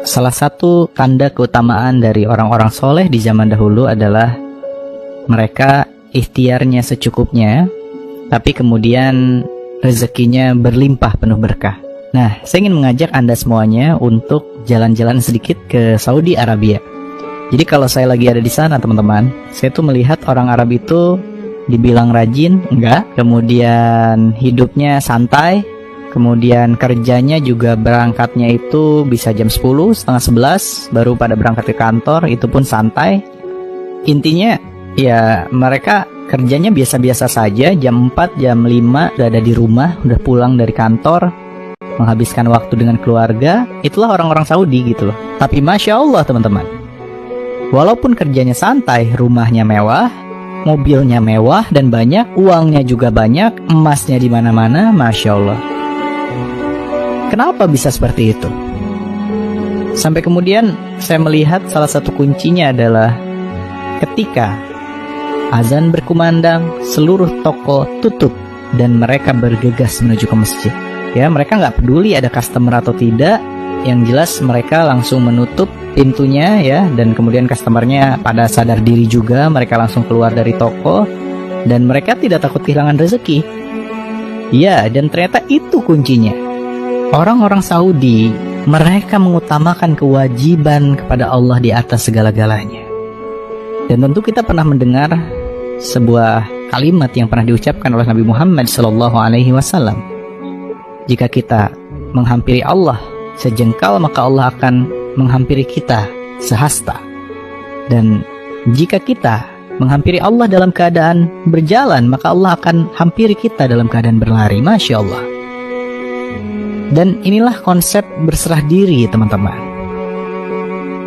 Salah satu tanda keutamaan dari orang-orang soleh di zaman dahulu adalah mereka ikhtiarnya secukupnya, tapi kemudian rezekinya berlimpah penuh berkah. Nah, saya ingin mengajak Anda semuanya untuk jalan-jalan sedikit ke Saudi Arabia. Jadi kalau saya lagi ada di sana, teman-teman, saya tuh melihat orang Arab itu dibilang rajin, enggak. Kemudian hidupnya santai. Kemudian kerjanya juga berangkatnya itu bisa jam 10, setengah 11, baru pada berangkat ke kantor, itu pun santai. Intinya, ya mereka kerjanya biasa-biasa saja, jam 4, jam 5 udah ada di rumah, udah pulang dari kantor, menghabiskan waktu dengan keluarga. Itulah orang-orang Saudi gitu loh. Tapi Masya Allah teman-teman, walaupun kerjanya santai, rumahnya mewah, mobilnya mewah dan banyak, uangnya juga banyak, emasnya di mana-mana, Masya Allah. Kenapa bisa seperti itu? Sampai kemudian saya melihat salah satu kuncinya adalah ketika azan berkumandang, seluruh toko tutup dan mereka bergegas menuju ke masjid. Ya, mereka nggak peduli ada customer atau tidak. Yang jelas mereka langsung menutup pintunya ya, dan kemudian customernya pada sadar diri juga, mereka langsung keluar dari toko dan mereka tidak takut kehilangan rezeki. Ya, dan ternyata itu kuncinya. Orang-orang Saudi, mereka mengutamakan kewajiban kepada Allah di atas segala-galanya. Dan tentu kita pernah mendengar sebuah kalimat yang pernah diucapkan oleh Nabi Muhammad SAW. Jika kita menghampiri Allah sejengkal, maka Allah akan menghampiri kita sehasta. Dan jika kita menghampiri Allah dalam keadaan berjalan, maka Allah akan hampiri kita dalam keadaan berlari. Masya Allah. Dan inilah konsep berserah diri, teman-teman.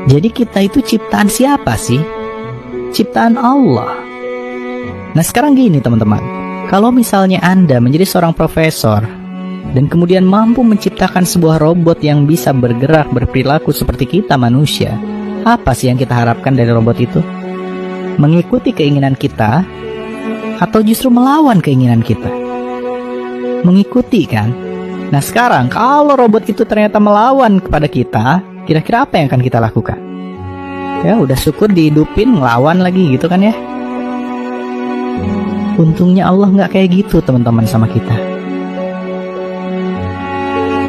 Jadi kita itu ciptaan siapa sih? Ciptaan Allah. Nah sekarang gini teman-teman, kalau misalnya Anda menjadi seorang profesor dan kemudian mampu menciptakan sebuah robot yang bisa bergerak, berperilaku seperti kita manusia, apa sih yang kita harapkan dari robot itu? Mengikuti keinginan kita atau justru melawan keinginan kita? Mengikuti kan? Nah sekarang kalau robot itu ternyata melawan kepada kita, kira-kira apa yang akan kita lakukan? Ya udah syukur dihidupin, ngelawan lagi gitu kan ya. Untungnya Allah nggak kayak gitu teman-teman sama kita.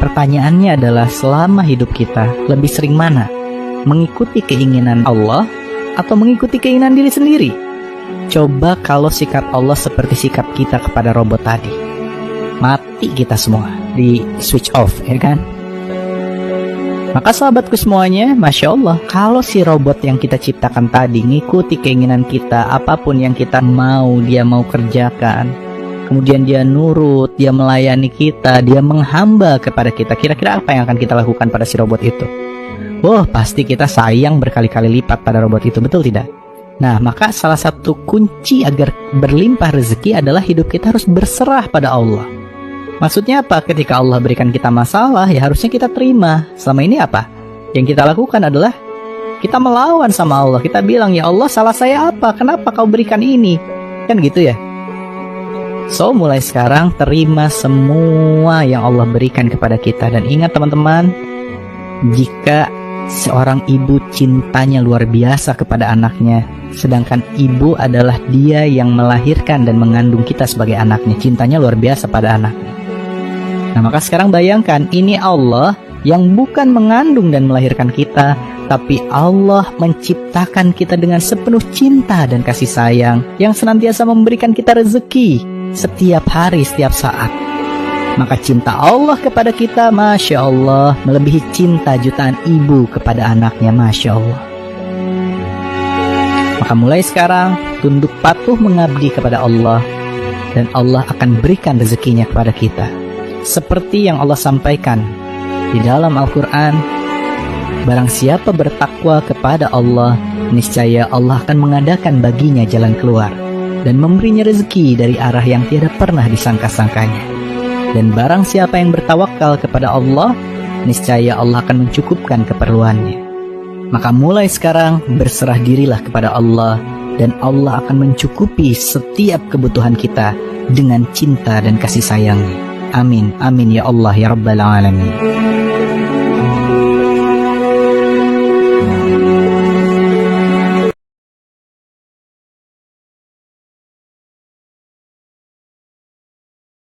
Pertanyaannya adalah selama hidup kita lebih sering mana? Mengikuti keinginan Allah atau mengikuti keinginan diri sendiri? Coba kalau sikap Allah seperti sikap kita kepada robot tadi, mati kita semua, di switch off ya kan. Maka sahabatku semuanya, Masya Allah, kalau si robot yang kita ciptakan tadi ngikuti keinginan kita, apapun yang kita mau, dia mau kerjakan, kemudian dia nurut, dia melayani kita, dia menghamba kepada kita, kira-kira apa yang akan kita lakukan pada si robot itu? Wah, pasti kita sayang berkali-kali lipat pada robot itu, betul tidak? Nah, maka salah satu kunci agar berlimpah rezeki adalah hidup kita harus berserah pada Allah. Maksudnya apa? Ketika Allah berikan kita masalah, ya harusnya kita terima. Selama ini apa? Yang kita lakukan adalah kita melawan sama Allah. Kita bilang, ya Allah, salah saya apa? Kenapa kau berikan ini? Kan gitu ya. So, mulai sekarang terima semua yang Allah berikan kepada kita. Dan ingat teman-teman, jika seorang ibu cintanya luar biasa kepada anaknya, sedangkan ibu adalah dia yang melahirkan dan mengandung kita sebagai anaknya, cintanya luar biasa pada anaknya. Nah maka sekarang bayangkan, ini Allah yang bukan mengandung dan melahirkan kita, tapi Allah menciptakan kita dengan sepenuh cinta dan kasih sayang, yang senantiasa memberikan kita rezeki setiap hari, setiap saat. Maka cinta Allah kepada kita, Masya Allah, melebihi cinta jutaan ibu kepada anaknya, Masya Allah. Maka mulai sekarang, tunduk patuh mengabdi kepada Allah, dan Allah akan berikan rezekinya kepada kita. Seperti yang Allah sampaikan di dalam Al-Quran, barang siapa bertakwa kepada Allah, niscaya Allah akan mengadakan baginya jalan keluar dan memberinya rezeki dari arah yang tiada pernah disangka-sangkanya. Dan barang siapa yang bertawakal kepada Allah, niscaya Allah akan mencukupkan keperluannya. Maka mulai sekarang berserah dirilah kepada Allah, dan Allah akan mencukupi setiap kebutuhan kita dengan cinta dan kasih sayangnya. Amin, amin ya Allah ya Rabbal Alamin.